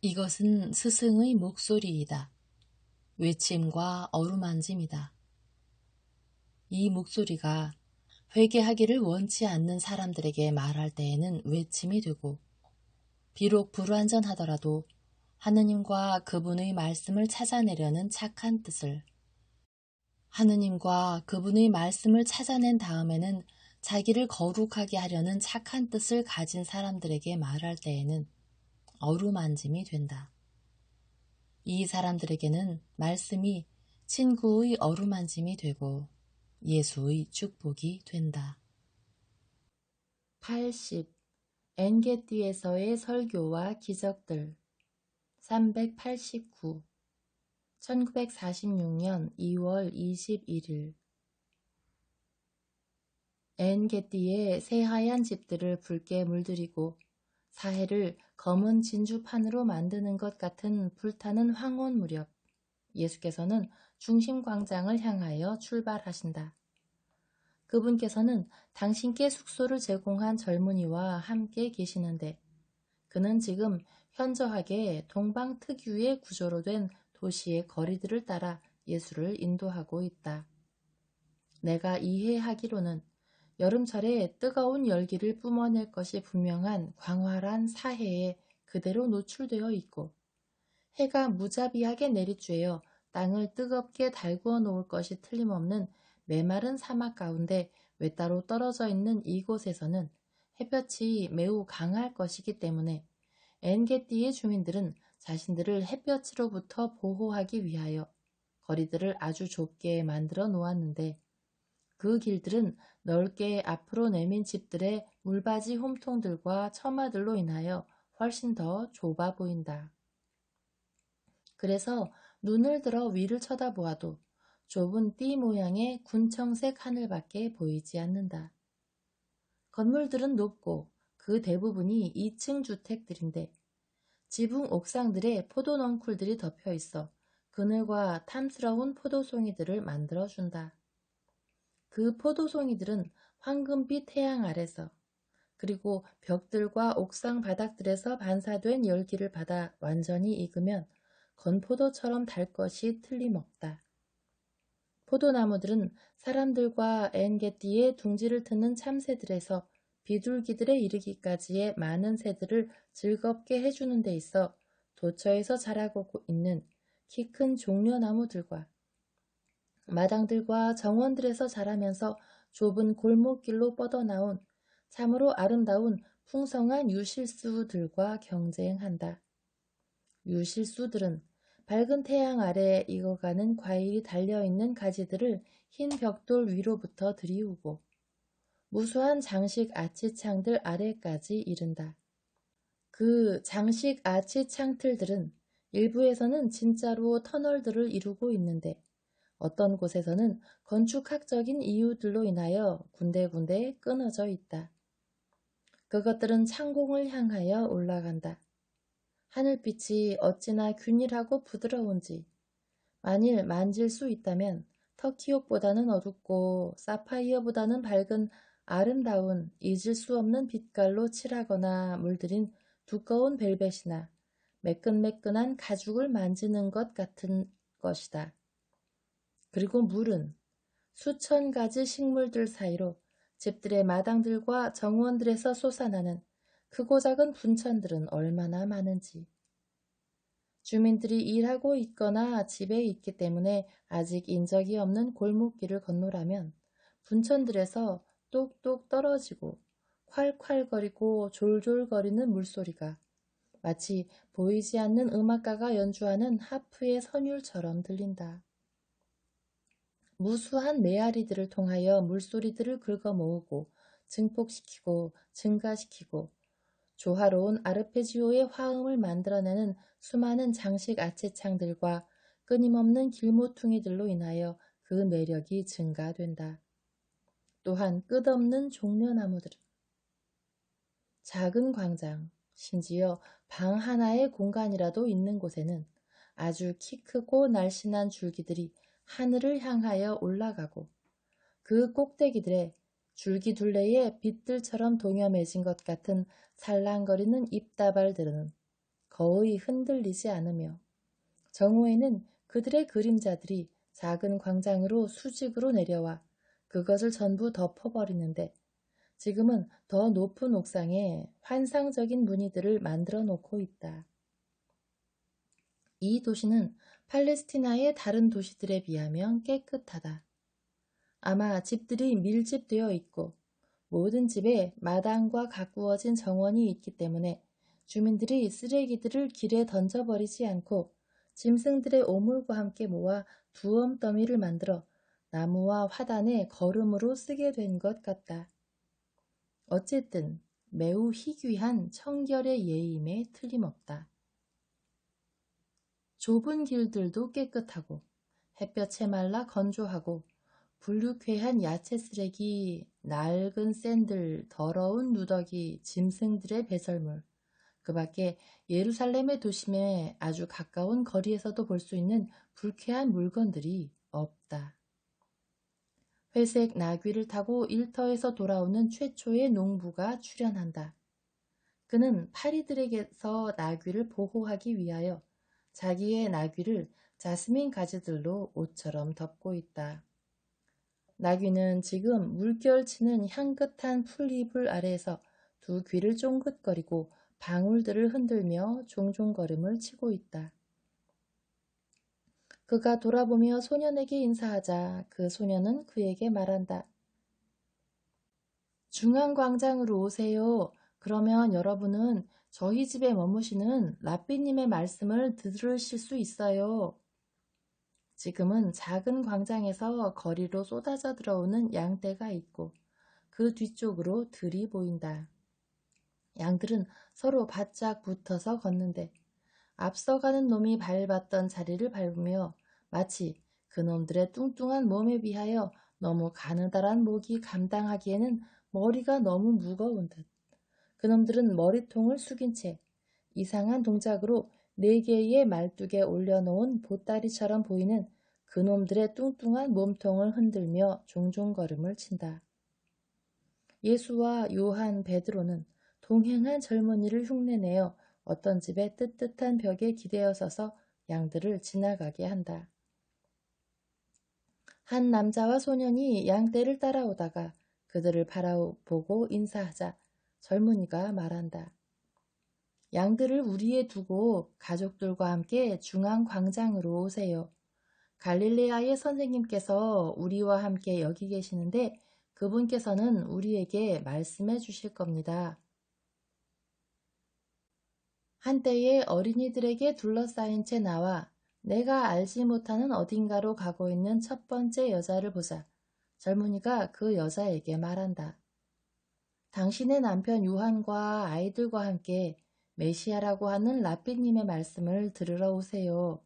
이것은 스승의 목소리이다. 외침과 어루만짐이다. 이 목소리가 회개하기를 원치 않는 사람들에게 말할 때에는 외침이 되고, 비록 불완전하더라도 하느님과 그분의 말씀을 찾아내려는 착한 뜻을, 하느님과 그분의 말씀을 찾아낸 다음에는 자기를 거룩하게 하려는 착한 뜻을 가진 사람들에게 말할 때에는 어루만짐이 된다. 이 사람들에게는 말씀이 친구의 어루만짐이 되고 예수의 축복이 된다. 80. 엔게띠에서의 설교와 기적들 389. 1946년 2월 21일 엔게띠의 새하얀 집들을 붉게 물들이고 사해를 검은 진주판으로 만드는 것 같은 불타는 황혼 무렵 예수께서는 중심광장을 향하여 출발하신다. 그분께서는 당신께 숙소를 제공한 젊은이와 함께 계시는데 그는 지금 현저하게 동방 특유의 구조로 된 도시의 거리들을 따라 예수를 인도하고 있다. 내가 이해하기로는 여름철에 뜨거운 열기를 뿜어낼 것이 분명한 광활한 사해에 그대로 노출되어 있고 해가 무자비하게 내리쬐어 땅을 뜨겁게 달구어 놓을 것이 틀림없는 메마른 사막 가운데 외따로 떨어져 있는 이곳에서는 햇볕이 매우 강할 것이기 때문에 엔게띠의 주민들은 자신들을 햇볕으로부터 보호하기 위하여 거리들을 아주 좁게 만들어 놓았는데 그 길들은 넓게 앞으로 내민 집들의 물바지 홈통들과 처마들로 인하여 훨씬 더 좁아 보인다. 그래서 눈을 들어 위를 쳐다보아도 좁은 띠 모양의 군청색 하늘밖에 보이지 않는다. 건물들은 높고 그 대부분이 2층 주택들인데 지붕 옥상들에 포도 넝쿨들이 덮여 있어 그늘과 탐스러운 포도송이들을 만들어준다. 그 포도송이들은 황금빛 태양 아래서 그리고 벽들과 옥상 바닥들에서 반사된 열기를 받아 완전히 익으면 건포도처럼 달 것이 틀림없다. 포도나무들은 사람들과 엔게띠의 둥지를 트는 참새들에서 비둘기들에 이르기까지의 많은 새들을 즐겁게 해주는 데 있어 도처에서 자라고 있는 키 큰 종려나무들과 마당들과 정원들에서 자라면서 좁은 골목길로 뻗어나온 참으로 아름다운 풍성한 유실수들과 경쟁한다. 유실수들은 밝은 태양 아래 익어가는 과일이 달려있는 가지들을 흰 벽돌 위로부터 들이우고 무수한 장식 아치창들 아래까지 이른다. 그 장식 아치 창틀들은 일부에서는 진짜로 터널들을 이루고 있는데 어떤 곳에서는 건축학적인 이유들로 인하여 군데군데 끊어져 있다. 그것들은 창공을 향하여 올라간다. 하늘빛이 어찌나 균일하고 부드러운지 만일 만질 수 있다면 터키옥보다는 어둡고 사파이어보다는 밝은 아름다운 잊을 수 없는 빛깔로 칠하거나 물들인 두꺼운 벨벳이나 매끈매끈한 가죽을 만지는 것 같은 것이다. 그리고 물은 수천 가지 식물들 사이로 집들의 마당들과 정원들에서 솟아나는 크고 작은 분천들은 얼마나 많은지. 주민들이 일하고 있거나 집에 있기 때문에 아직 인적이 없는 골목길을 건너라면 분천들에서 똑똑 떨어지고 콸콸거리고 졸졸거리는 물소리가 마치 보이지 않는 음악가가 연주하는 하프의 선율처럼 들린다. 무수한 메아리들을 통하여 물소리들을 긁어 모으고 증폭시키고 증가시키고 조화로운 아르페지오의 화음을 만들어내는 수많은 장식 아치창들과 끊임없는 길모퉁이들로 인하여 그 매력이 증가된다. 또한 끝없는 종려나무들은 작은 광장, 심지어 방 하나의 공간이라도 있는 곳에는 아주 키 크고 날씬한 줄기들이 하늘을 향하여 올라가고 그 꼭대기들에 줄기 둘레에 빛들처럼 동여매진 것 같은 살랑거리는 잎다발들은 거의 흔들리지 않으며 정오에는 그들의 그림자들이 작은 광장으로 수직으로 내려와 그것을 전부 덮어버리는데 지금은 더 높은 옥상에 환상적인 무늬들을 만들어 놓고 있다. 이 도시는 팔레스티나의 다른 도시들에 비하면 깨끗하다. 아마 집들이 밀집되어 있고 모든 집에 마당과 가꾸어진 정원이 있기 때문에 주민들이 쓰레기들을 길에 던져버리지 않고 짐승들의 오물과 함께 모아 두엄 더미를 만들어 나무와 화단에 거름으로 쓰게 된 것 같다. 어쨌든 매우 희귀한 청결의 예임에 틀림없다. 좁은 길들도 깨끗하고 햇볕에 말라 건조하고 불육회한 야채 쓰레기, 낡은 샌들, 더러운 누더기, 짐승들의 배설물, 그 밖에 예루살렘의 도심에 아주 가까운 거리에서도 볼 수 있는 불쾌한 물건들이 없다. 회색 나귀를 타고 일터에서 돌아오는 최초의 농부가 출연한다. 그는 파리들에게서 나귀를 보호하기 위하여 자기의 나귀를 자스민 가지들로 옷처럼 덮고 있다. 나귀는 지금 물결치는 향긋한 풀이불 아래에서 두 귀를 쫑긋거리고 방울들을 흔들며 종종 걸음을 치고 있다. 그가 돌아보며 소년에게 인사하자 그 소년은 그에게 말한다. 중앙광장으로 오세요. 그러면 여러분은 저희 집에 머무시는 라삐님의 말씀을 들으실 수 있어요. 지금은 작은 광장에서 거리로 쏟아져 들어오는 양떼가 있고 그 뒤쪽으로 들이 보인다. 양들은 서로 바짝 붙어서 걷는데 앞서가는 놈이 밟았던 자리를 밟으며 마치 그놈들의 뚱뚱한 몸에 비하여 너무 가느다란 목이 감당하기에는 머리가 너무 무거운 듯 그놈들은 머리통을 숙인 채 이상한 동작으로 4개의 말뚝에 올려놓은 보따리처럼 보이는 그놈들의 뚱뚱한 몸통을 흔들며 종종 걸음을 친다. 예수와 요한, 베드로는 동행한 젊은이를 흉내내어 어떤 집의 뜨뜻한 벽에 기대어 서서 양들을 지나가게 한다. 한 남자와 소년이 양떼를 따라오다가 그들을 바라보고 인사하자 젊은이가 말한다. 양들을 우리에 두고 가족들과 함께 중앙 광장으로 오세요. 갈릴레아의 선생님께서 우리와 함께 여기 계시는데 그분께서는 우리에게 말씀해 주실 겁니다. 한때의 어린이들에게 둘러싸인 채 나와 내가 알지 못하는 어딘가로 가고 있는 첫 번째 여자를 보자. 젊은이가 그 여자에게 말한다. 당신의 남편 요한과 아이들과 함께 메시아라고 하는 라삐님의 말씀을 들으러 오세요.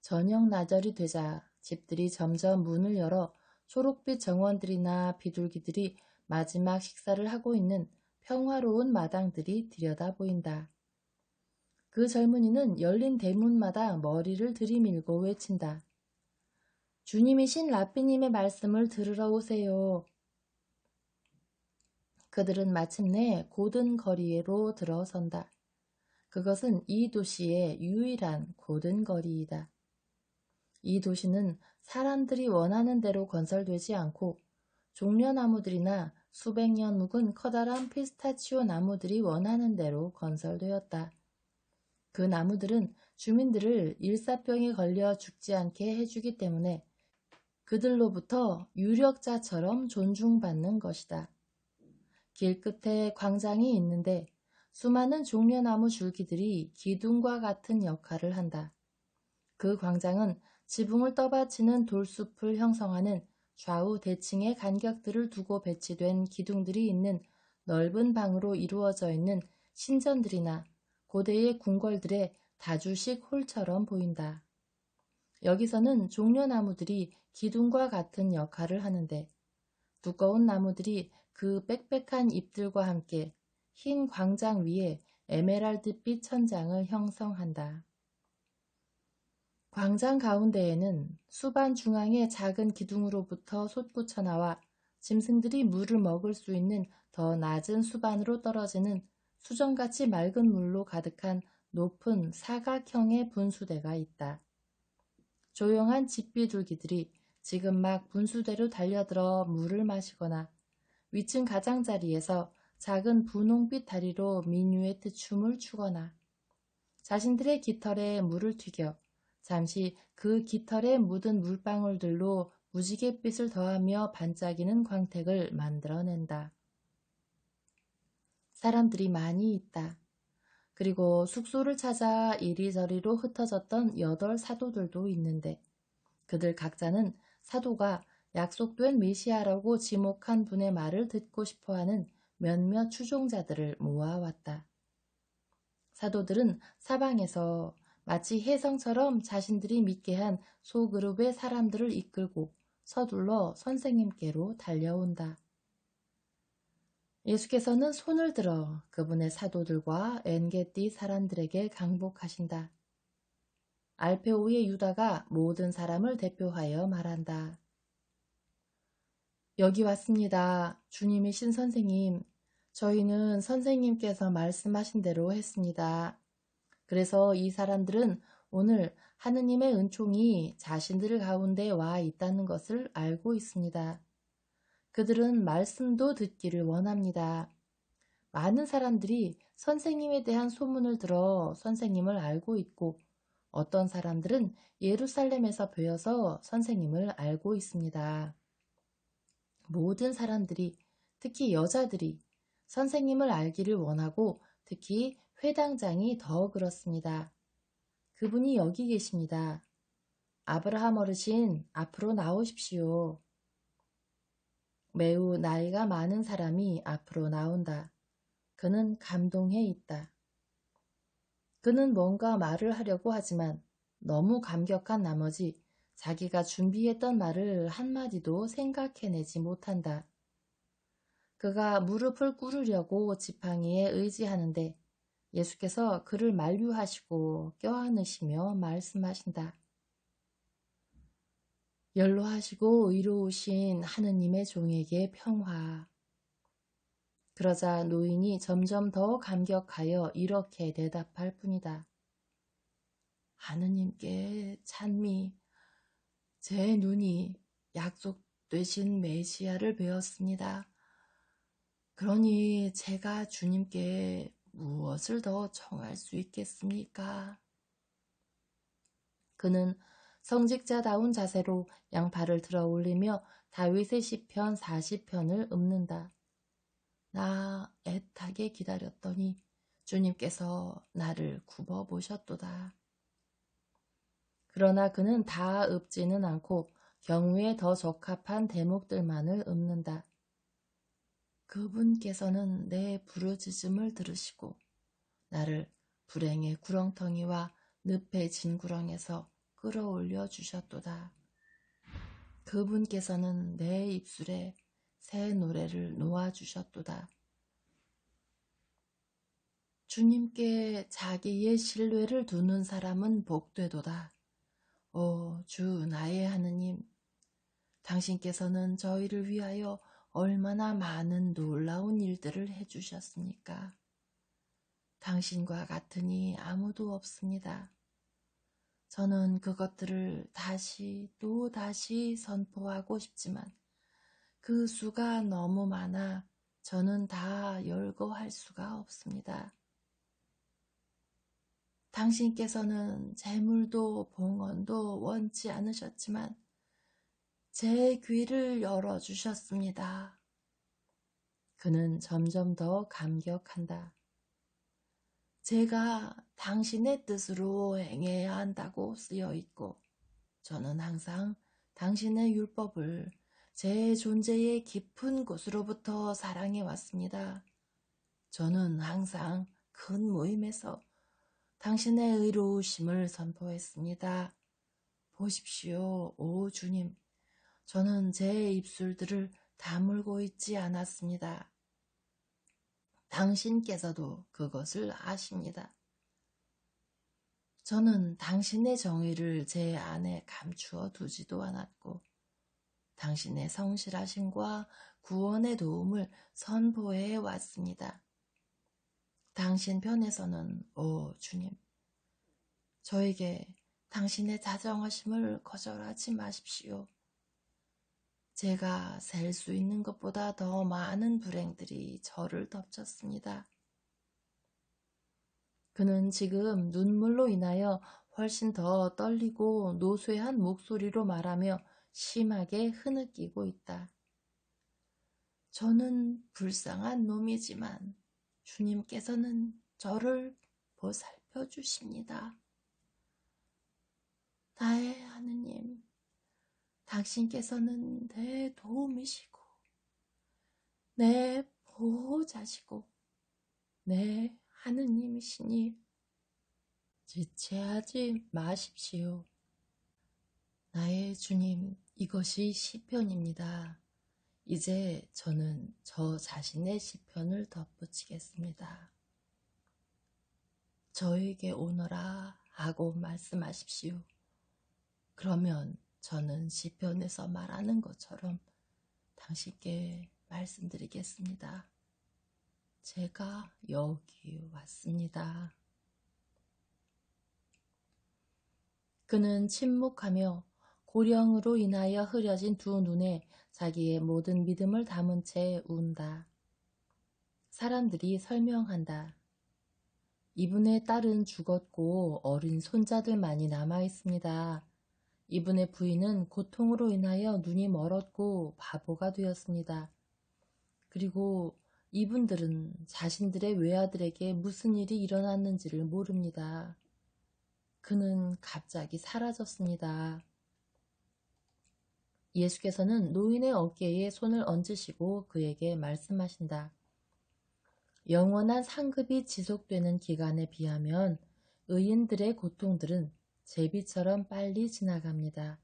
저녁 나절이 되자 집들이 점점 문을 열어 초록빛 정원들이나 비둘기들이 마지막 식사를 하고 있는 평화로운 마당들이 들여다 보인다. 그 젊은이는 열린 대문마다 머리를 들이밀고 외친다. 주님이신 라삐님의 말씀을 들으러 오세요. 그들은 마침내 고든 거리로 들어선다. 그것은 이 도시의 유일한 고든 거리이다. 이 도시는 사람들이 원하는 대로 건설되지 않고 종려나무들이나 수백 년 묵은 커다란 피스타치오 나무들이 원하는 대로 건설되었다. 그 나무들은 주민들을 일사병에 걸려 죽지 않게 해주기 때문에 그들로부터 유력자처럼 존중받는 것이다. 길 끝에 광장이 있는데 수많은 종려나무 줄기들이 기둥과 같은 역할을 한다. 그 광장은 지붕을 떠받치는 돌숲을 형성하는 좌우 대칭의 간격들을 두고 배치된 기둥들이 있는 넓은 방으로 이루어져 있는 신전들이나 고대의 궁궐들의 다주식 홀처럼 보인다. 여기서는 종려나무들이 기둥과 같은 역할을 하는데 두꺼운 나무들이 그 빽빽한 잎들과 함께 흰 광장 위에 에메랄드빛 천장을 형성한다. 광장 가운데에는 수반 중앙의 작은 기둥으로부터 솟구쳐 나와 짐승들이 물을 먹을 수 있는 더 낮은 수반으로 떨어지는 수정같이 맑은 물로 가득한 높은 사각형의 분수대가 있다. 조용한 집비둘기들이 지금 막 분수대로 달려들어 물을 마시거나 위층 가장자리에서 작은 분홍빛 다리로 미뉴에트 춤을 추거나 자신들의 깃털에 물을 튀겨 잠시 그 깃털에 묻은 물방울들로 무지갯빛을 더하며 반짝이는 광택을 만들어낸다. 사람들이 많이 있다. 그리고 숙소를 찾아 이리저리로 흩어졌던 8사도들도 있는데 그들 각자는 사도가 약속된 메시아라고 지목한 분의 말을 듣고 싶어하는 몇몇 추종자들을 모아왔다. 사도들은 사방에서 마치 혜성처럼 자신들이 믿게 한 소그룹의 사람들을 이끌고 서둘러 선생님께로 달려온다. 예수께서는 손을 들어 그분의 사도들과 엔게띠 사람들에게 강복하신다. 알페오의 유다가 모든 사람을 대표하여 말한다. 여기 왔습니다. 주님이신 선생님. 저희는 선생님께서 말씀하신 대로 했습니다. 그래서 이 사람들은 오늘 하느님의 은총이 자신들 가운데 와 있다는 것을 알고 있습니다. 그들은 말씀도 듣기를 원합니다. 많은 사람들이 선생님에 대한 소문을 들어 선생님을 알고 있고 어떤 사람들은 예루살렘에서 배워서 선생님을 알고 있습니다. 모든 사람들이, 특히 여자들이 선생님을 알기를 원하고 특히 회당장이 더 그렇습니다. 그분이 여기 계십니다. 아브라함 어르신, 앞으로 나오십시오. 매우 나이가 많은 사람이 앞으로 나온다. 그는 감동해 있다. 그는 뭔가 말을 하려고 하지만 너무 감격한 나머지 자기가 준비했던 말을 한마디도 생각해내지 못한다. 그가 무릎을 꿇으려고 지팡이에 의지하는데 예수께서 그를 만류하시고 껴안으시며 말씀하신다. 연로하시고 의로우신 하느님의 종에게 평화. 그러자 노인이 점점 더 감격하여 이렇게 대답할 뿐이다. 하느님께 찬미, 제 눈이 약속되신 메시아를 배웠습니다. 그러니 제가 주님께 무엇을 더 청할 수 있겠습니까? 그는 성직자다운 자세로 양팔을 들어 올리며 다윗의 시편 40편을 읊는다. 나 애타게 기다렸더니 주님께서 나를 굽어보셨도다. 그러나 그는 다 읊지는 않고 경우에 더 적합한 대목들만을 읊는다. 그분께서는 내 부르짖음을 들으시고 나를 불행의 구렁텅이와 늪의 진구렁에서 끌어올려 주셨도다. 그분께서는 내 입술에 새 노래를 놓아주셨도다. 주님께 자기의 신뢰를 두는 사람은 복되도다. 오, 주 나의 하느님, 당신께서는 저희를 위하여 얼마나 많은 놀라운 일들을 해주셨습니까? 당신과 같으니 아무도 없습니다. 저는 그것들을 다시 또 다시 선포하고 싶지만 그 수가 너무 많아 저는 다 열거할 수가 없습니다. 당신께서는 재물도 봉헌도 원치 않으셨지만 제 귀를 열어주셨습니다. 그는 점점 더 감격한다. 제가 당신의 뜻으로 행해야 한다고 쓰여 있고 저는 항상 당신의 율법을 제 존재의 깊은 곳으로부터 사랑해 왔습니다. 저는 항상 큰 모임에서 당신의 의로우심을 선포했습니다. 보십시오, 오 주님. 저는 제 입술들을 다물고 있지 않았습니다. 당신께서도 그것을 아십니다. 저는 당신의 정의를 제 안에 감추어 두지도 않았고 당신의 성실하심과 구원의 도움을 선포해 왔습니다. 당신 편에서는, 오 주님, 저에게 당신의 다정하심을 거절하지 마십시오. 제가 셀 수 있는 것보다 더 많은 불행들이 저를 덮쳤습니다. 그는 지금 눈물로 인하여 훨씬 더 떨리고 노쇠한 목소리로 말하며 심하게 흐느끼고 있다. 저는 불쌍한 놈이지만 주님께서는 저를 보살펴 주십니다. 나의 하느님, 당신께서는 내 도움이시고 내 보호자시고 내 하느님이시니 지체하지 마십시오. 나의 주님, 이것이 시편입니다. 이제 저는 저 자신의 시편을 덧붙이겠습니다. 저에게 오너라 하고 말씀하십시오. 그러면 저는 시편에서 말하는 것처럼 당신께 말씀드리겠습니다. 제가 여기 왔습니다. 그는 침묵하며 고령으로 인하여 흐려진 두 눈에 자기의 모든 믿음을 담은 채 운다. 사람들이 설명한다. 이분의 딸은 죽었고 어린 손자들만이 남아 있습니다. 이분의 부인은 고통으로 인하여 눈이 멀었고 바보가 되었습니다. 그리고 이분들은 자신들의 외아들에게 무슨 일이 일어났는지를 모릅니다. 그는 갑자기 사라졌습니다. 예수께서는 노인의 어깨에 손을 얹으시고 그에게 말씀하신다. 영원한 상급이 지속되는 기간에 비하면 의인들의 고통들은 제비처럼 빨리 지나갑니다.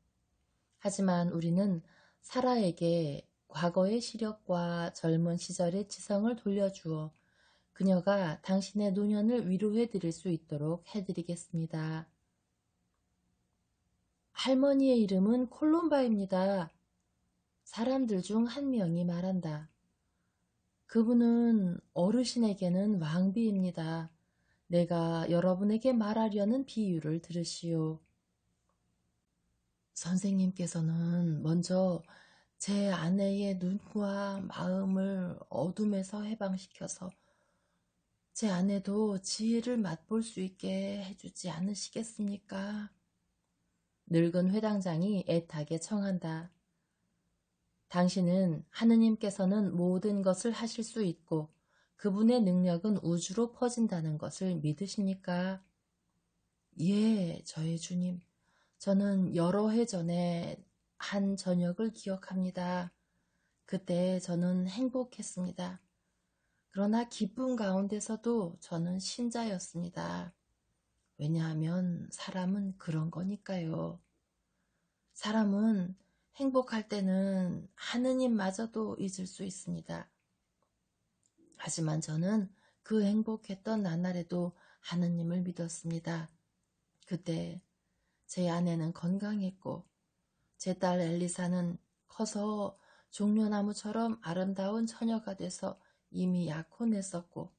하지만 우리는 사라에게 과거의 시력과 젊은 시절의 지성을 돌려주어 그녀가 당신의 노년을 위로해 드릴 수 있도록 해드리겠습니다. 할머니의 이름은 콜롬바입니다. 사람들 중 한 명이 말한다. 그분은 어르신에게는 왕비입니다. 내가 여러분에게 말하려는 비유를 들으시오. 선생님께서는 먼저 제 아내의 눈과 마음을 어둠에서 해방시켜서 제 아내도 지혜를 맛볼 수 있게 해주지 않으시겠습니까? 늙은 회당장이 애타게 청한다. 당신은 하느님께서는 모든 것을 하실 수 있고 그분의 능력은 우주로 퍼진다는 것을 믿으십니까? 예, 저의 주님. 저는 여러 해 전에 한 저녁을 기억합니다. 그때 저는 행복했습니다. 그러나 기쁨 가운데서도 저는 신자였습니다. 왜냐하면 사람은 그런 거니까요. 사람은 행복할 때는 하느님마저도 잊을 수 있습니다. 하지만 저는 그 행복했던 나날에도 하느님을 믿었습니다. 그때 제 아내는 건강했고 제 딸 엘리사는 커서 종려나무처럼 아름다운 처녀가 돼서 이미 약혼했었고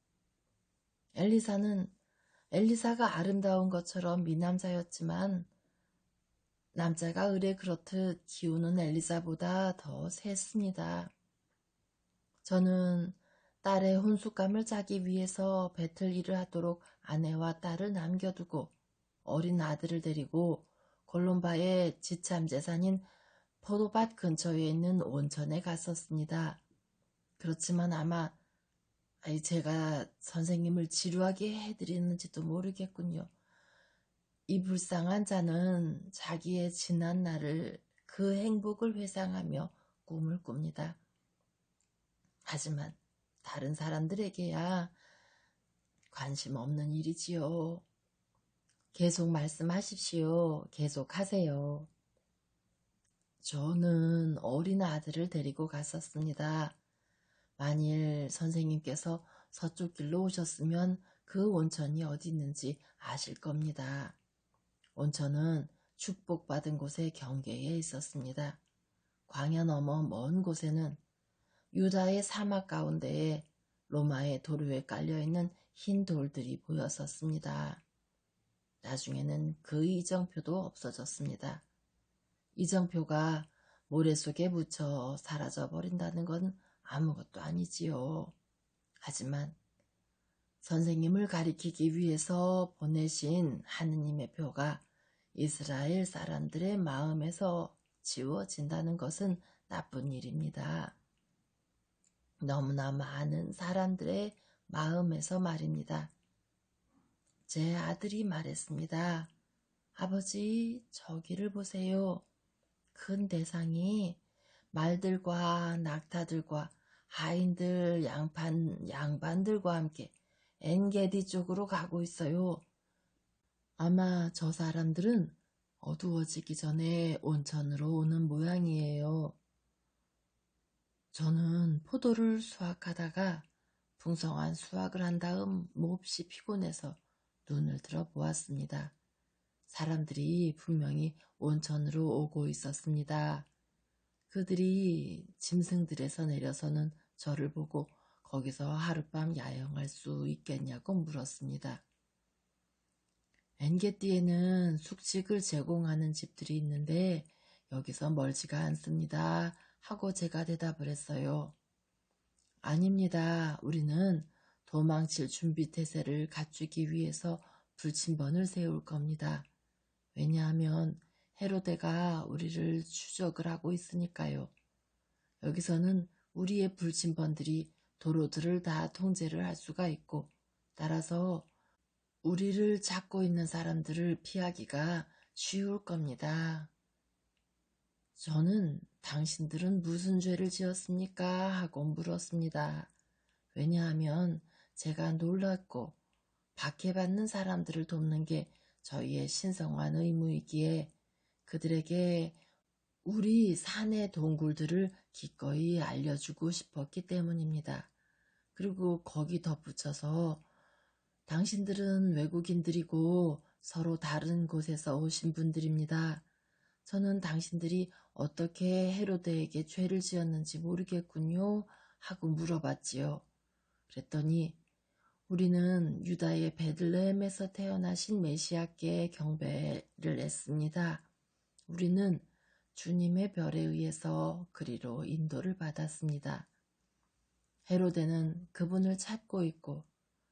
엘리사가 아름다운 것처럼 미남자였지만 남자가 의뢰 그렇듯 기우는 엘리사보다 더 셌습니다. 저는 딸의 혼숙감을 짜기 위해서 배틀 일을 하도록 아내와 딸을 남겨두고 어린 아들을 데리고 콜롬바의 지참 재산인 포도밭 근처에 있는 온천에 갔었습니다. 그렇지만 아마 제가 선생님을 지루하게 해드리는지도 모르겠군요. 이 불쌍한 자는 자기의 지난 날을 그 행복을 회상하며 꿈을 꿉니다. 하지만 다른 사람들에게야 관심 없는 일이지요. 계속 말씀하십시오. 계속하세요. 저는 어린 아들을 데리고 갔었습니다. 만일 선생님께서 서쪽 길로 오셨으면 그 온천이 어디 있는지 아실 겁니다. 온천은 축복받은 곳의 경계에 있었습니다. 광야 너머 먼 곳에는 유다의 사막 가운데에 로마의 도로에 깔려있는 흰 돌들이 보였었습니다. 나중에는 그 이정표도 없어졌습니다. 이정표가 모래 속에 묻혀 사라져 버린다는 건 아무것도 아니지요. 하지만 선생님을 가리키기 위해서 보내신 하느님의 표가 이스라엘 사람들의 마음에서 지워진다는 것은 나쁜 일입니다. 너무나 많은 사람들의 마음에서 말입니다. 제 아들이 말했습니다. 아버지, 저기를 보세요. 큰 대상이 말들과 낙타들과 하인들, 양반들과 함께 엔게디 쪽으로 가고 있어요. 아마 저 사람들은 어두워지기 전에 온천으로 오는 모양이에요. 저는 포도를 수확하다가 풍성한 수확을 한 다음 몹시 피곤해서 눈을 들어 보았습니다. 사람들이 분명히 온천으로 오고 있었습니다. 그들이 짐승들에서 내려서는 저를 보고 거기서 하룻밤 야영할 수 있겠냐고 물었습니다. 엔게띠에는 숙식을 제공하는 집들이 있는데 여기서 멀지가 않습니다. 하고 제가 대답을 했어요. 아닙니다. 우리는 도망칠 준비태세를 갖추기 위해서 불침번을 세울 겁니다. 왜냐하면 헤로데가 우리를 추적을 하고 있으니까요. 여기서는 우리의 불침번들이 도로들을 다 통제를 할 수가 있고 따라서 우리를 찾고 있는 사람들을 피하기가 쉬울 겁니다. 저는 당신들은 무슨 죄를 지었습니까? 하고 물었습니다. 왜냐하면 제가 놀랐고 박해받는 사람들을 돕는 게 저희의 신성한 의무이기에 그들에게 우리 산의 동굴들을 기꺼이 알려주고 싶었기 때문입니다. 그리고 거기 덧붙여서 당신들은 외국인들이고 서로 다른 곳에서 오신 분들입니다. 저는 당신들이 어떻게 헤로데에게 죄를 지었는지 모르겠군요. 하고 물어봤지요. 그랬더니 우리는 유다의 베들레헴에서 태어나신 메시아께 경배를 했습니다. 우리는 주님의 별에 의해서 그리로 인도를 받았습니다. 헤로데는 그분을 찾고 있고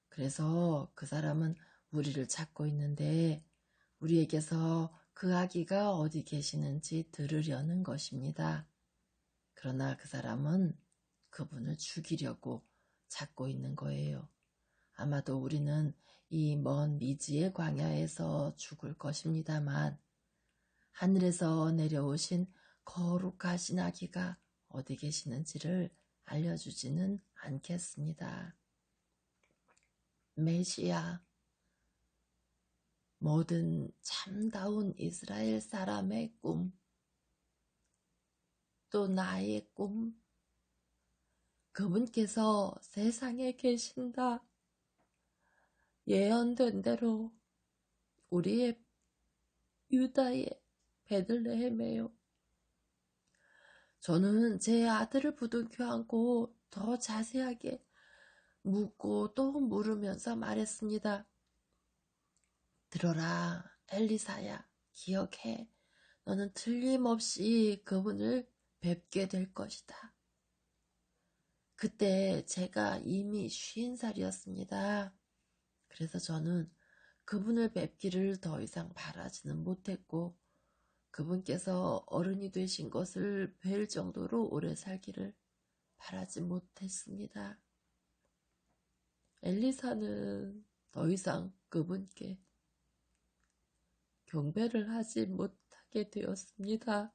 그래서 그 사람은 우리를 찾고 있는데 우리에게서 그 아기가 어디 계시는지 들으려는 것입니다. 그러나 그 사람은 그분을 죽이려고 찾고 있는 거예요. 아마도 우리는 이 먼 미지의 광야에서 죽을 것입니다만 하늘에서 내려오신 거룩하신 아기가 어디 계시는지를 알려주지는 않겠습니다. 메시아, 모든 참다운 이스라엘 사람의 꿈, 또 나의 꿈, 그분께서 세상에 계신다. 예언된 대로 우리의 유다의 베들레헴에요. 저는 제 아들을 부둥켜 안고 더 자세하게 묻고 또 물으면서 말했습니다. 들어라, 엘리사야, 기억해. 너는 틀림없이 그분을 뵙게 될 것이다. 그때 제가 이미 50살이었습니다. 그래서 저는 그분을 뵙기를 더 이상 바라지는 못했고 그분께서 어른이 되신 것을 뵐 정도로 오래 살기를 바라지 못했습니다. 엘리사는 더 이상 그분께 경배를 하지 못하게 되었습니다.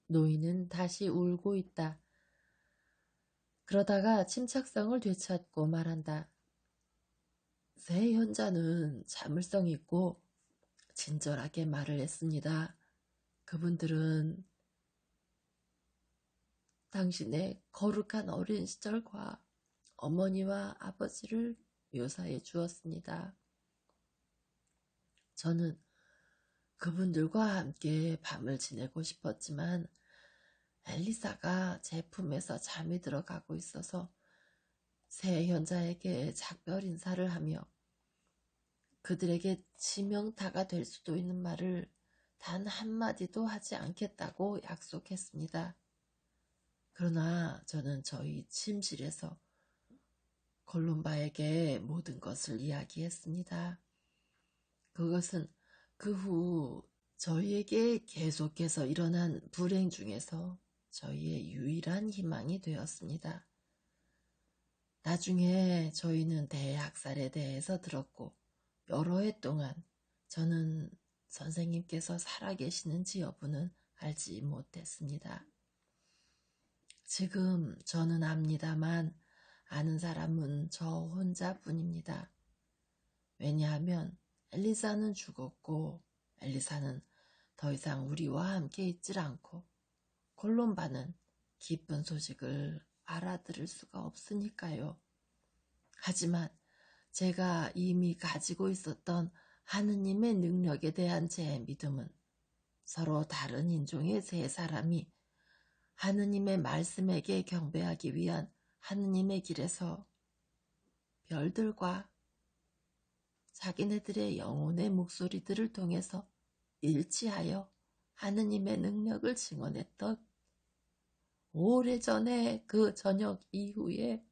노인은 다시 울고 있다. 그러다가 침착성을 되찾고 말한다. 새 현자는 자물성 있고 친절하게 말을 했습니다. 그분들은 당신의 거룩한 어린 시절과 어머니와 아버지를 묘사해 주었습니다. 저는 그분들과 함께 밤을 지내고 싶었지만 엘리사가 제 품에서 잠이 들어가고 있어서 세 현자에게 작별 인사를 하며 그들에게 치명타가 될 수도 있는 말을 단 한마디도 하지 않겠다고 약속했습니다. 그러나 저는 저희 침실에서 콜룸바에게 모든 것을 이야기했습니다. 그것은 그 후 저희에게 계속해서 일어난 불행 중에서 저희의 유일한 희망이 되었습니다. 나중에 저희는 대학살에 대해서 들었고 여러 해 동안 저는 선생님께서 살아계시는지 여부는 알지 못했습니다. 지금 저는 압니다만 아는 사람은 저 혼자뿐입니다. 왜냐하면 엘리사는 죽었고 엘리사는 더 이상 우리와 함께 있질 않고 콜롬바는 기쁜 소식을 알아들을 수가 없으니까요. 하지만 제가 이미 가지고 있었던 하느님의 능력에 대한 제 믿음은 서로 다른 인종의 세 사람이 하느님의 말씀에게 경배하기 위한 하느님의 길에서 별들과 자기네들의 영혼의 목소리들을 통해서 일치하여 하느님의 능력을 증언했던 오래전에 그 저녁 이후에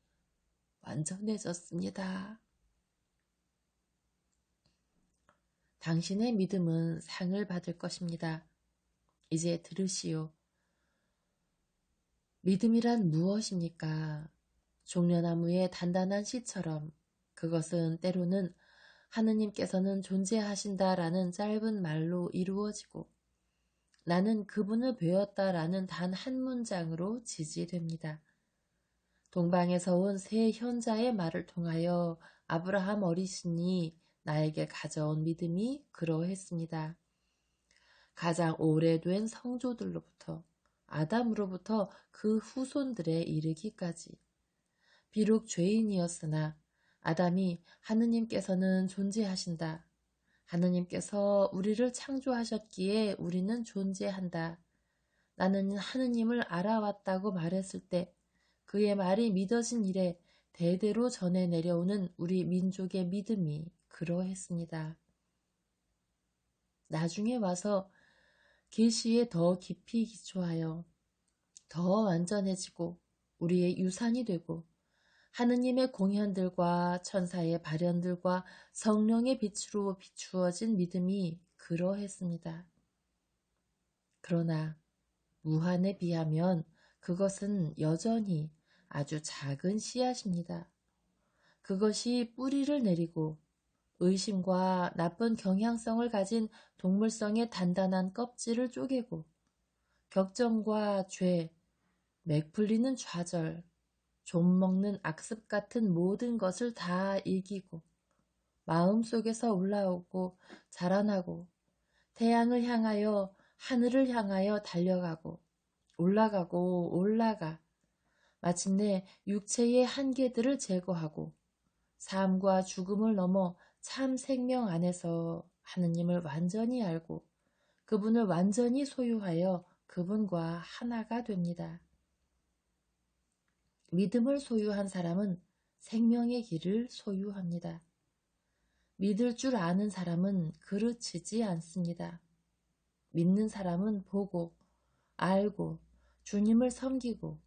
완전해졌습니다. 당신의 믿음은 상을 받을 것입니다. 이제 들으시오. 믿음이란 무엇입니까? 종려나무의 단단한 씨처럼 그것은 때로는 하느님께서는 존재하신다라는 짧은 말로 이루어지고 나는 그분을 배웠다라는 단 한 문장으로 지지됩니다. 동방에서 온 세 현자의 말을 통하여 아브라함 어리신이 나에게 가져온 믿음이 그러했습니다. 가장 오래된 성조들로부터 아담으로부터 그 후손들에 이르기까지 비록 죄인이었으나 아담이 하느님께서는 존재하신다. 하느님께서 우리를 창조하셨기에 우리는 존재한다. 나는 하느님을 알아왔다고 말했을 때 그의 말이 믿어진 이래 대대로 전해 내려오는 우리 민족의 믿음이 그러했습니다. 나중에 와서 계시에 더 깊이 기초하여 더 완전해지고 우리의 유산이 되고 하느님의 공현들과 천사의 발현들과 성령의 빛으로 비추어진 믿음이 그러했습니다. 그러나 무한에 비하면 그것은 여전히 아주 작은 씨앗입니다. 그것이 뿌리를 내리고 의심과 나쁜 경향성을 가진 동물성의 단단한 껍질을 쪼개고 격정과 죄, 맥 풀리는 좌절, 좀 먹는 악습 같은 모든 것을 다 이기고 마음속에서 올라오고 자라나고 태양을 향하여 하늘을 향하여 달려가고 올라가고 올라가 마침내 육체의 한계들을 제거하고 삶과 죽음을 넘어 참 생명 안에서 하느님을 완전히 알고 그분을 완전히 소유하여 그분과 하나가 됩니다. 믿음을 소유한 사람은 생명의 길을 소유합니다. 믿을 줄 아는 사람은 그르치지 않습니다. 믿는 사람은 보고 알고 주님을 섬기고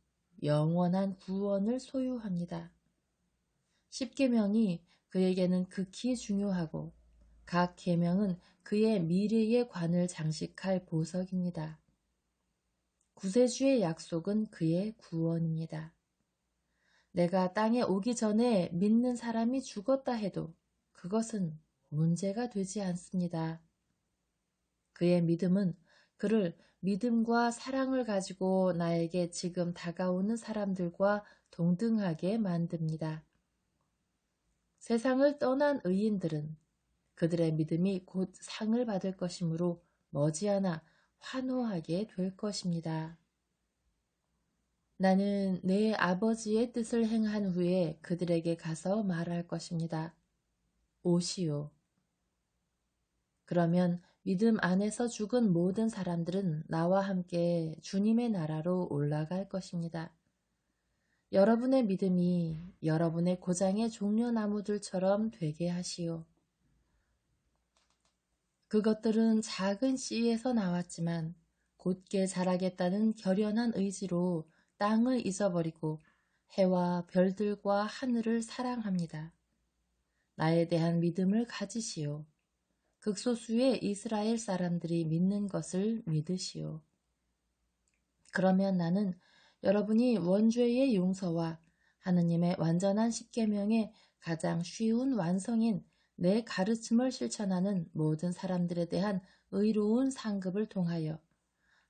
영원한 구원을 소유합니다. 십계명이 그에게는 극히 중요하고 각 계명은 그의 미래의 관을 장식할 보석입니다. 구세주의 약속은 그의 구원입니다. 내가 땅에 오기 전에 믿는 사람이 죽었다 해도 그것은 문제가 되지 않습니다. 그의 믿음은 그를 믿음과 사랑을 가지고 나에게 지금 다가오는 사람들과 동등하게 만듭니다. 세상을 떠난 의인들은 그들의 믿음이 곧 상을 받을 것이므로 머지않아 환호하게 될 것입니다. 나는 내 아버지의 뜻을 행한 후에 그들에게 가서 말할 것입니다. 오시오. 그러면 믿음 안에서 죽은 모든 사람들은 나와 함께 주님의 나라로 올라갈 것입니다. 여러분의 믿음이 여러분의 고장의 종려나무들처럼 되게 하시오. 그것들은 작은 씨에서 나왔지만 곧게 자라겠다는 결연한 의지로 땅을 잊어버리고 해와 별들과 하늘을 사랑합니다. 나에 대한 믿음을 가지시오. 극소수의 이스라엘 사람들이 믿는 것을 믿으시오. 그러면 나는 여러분이 원죄의 용서와 하느님의 완전한 십계명의 가장 쉬운 완성인 내 가르침을 실천하는 모든 사람들에 대한 의로운 상급을 통하여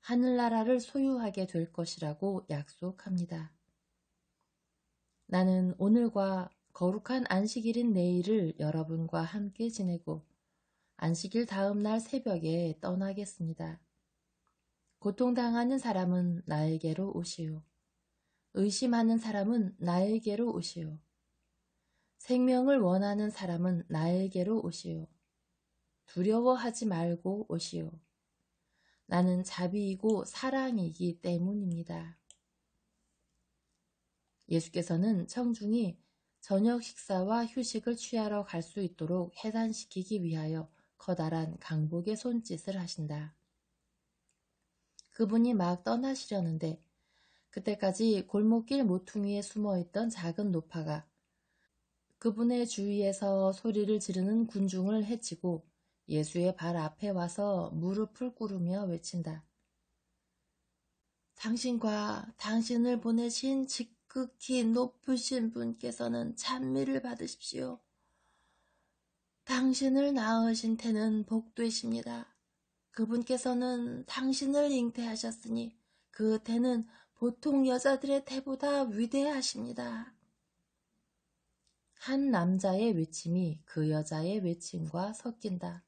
하늘나라를 소유하게 될 것이라고 약속합니다. 나는 오늘과 거룩한 안식일인 내일을 여러분과 함께 지내고 안식일 다음 날 새벽에 떠나겠습니다. 고통당하는 사람은 나에게로 오시오. 의심하는 사람은 나에게로 오시오. 생명을 원하는 사람은 나에게로 오시오. 두려워하지 말고 오시오. 나는 자비이고 사랑이기 때문입니다. 예수께서는 청중이 저녁 식사와 휴식을 취하러 갈 수 있도록 해산시키기 위하여 커다란 강복의 손짓을 하신다. 그분이 막 떠나시려는데 그때까지 골목길 모퉁이에 숨어있던 작은 노파가 그분의 주위에서 소리를 지르는 군중을 해치고 예수의 발 앞에 와서 무릎을 꿇으며 외친다. 당신과 당신을 보내신 지극히 높으신 분께서는 찬미를 받으십시오. 당신을 낳으신 태는 복되십니다. 그분께서는 당신을 잉태하셨으니 그 태는 보통 여자들의 태보다 위대하십니다. 한 남자의 외침이 그 여자의 외침과 섞인다.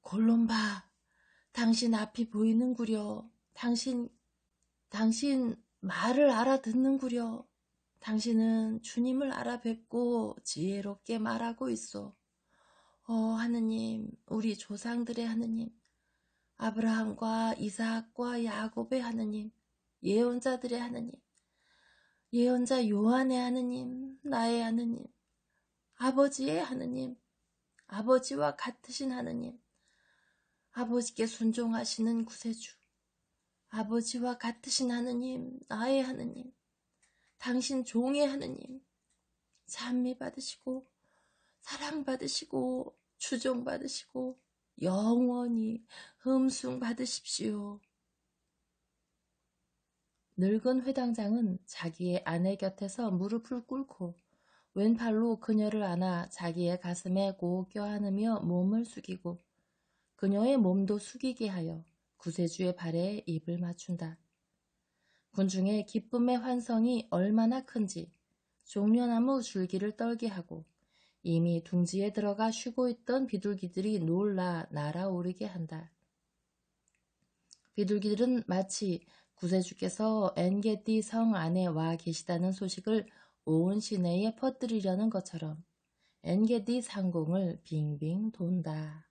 골롬바, 당신 앞이 보이는구려. 당신 말을 알아듣는구려. 당신은 주님을 알아뵙고 지혜롭게 말하고 있소. 하느님, 우리 조상들의 하느님, 아브라함과 이삭과 야곱의 하느님, 예언자들의 하느님, 예언자 요한의 하느님, 나의 하느님, 아버지의 하느님, 아버지와 같으신 하느님, 아버지께 순종하시는 구세주, 아버지와 같으신 하느님, 나의 하느님, 당신 종의 하느님, 찬미 받으시고 사랑받으시고 추종받으시고 영원히 흠숭 받으십시오. 늙은 회당장은 자기의 아내 곁에서 무릎을 꿇고 왼팔로 그녀를 안아 자기의 가슴에 꼭 껴안으며 몸을 숙이고 그녀의 몸도 숙이게 하여 구세주의 발에 입을 맞춘다. 군중의 기쁨의 환성이 얼마나 큰지 종려나무 줄기를 떨게 하고 이미 둥지에 들어가 쉬고 있던 비둘기들이 놀라 날아오르게 한다. 비둘기들은 마치 구세주께서 엔게디 성 안에 와 계시다는 소식을 온 시내에 퍼뜨리려는 것처럼 엔게디 상공을 빙빙 돈다.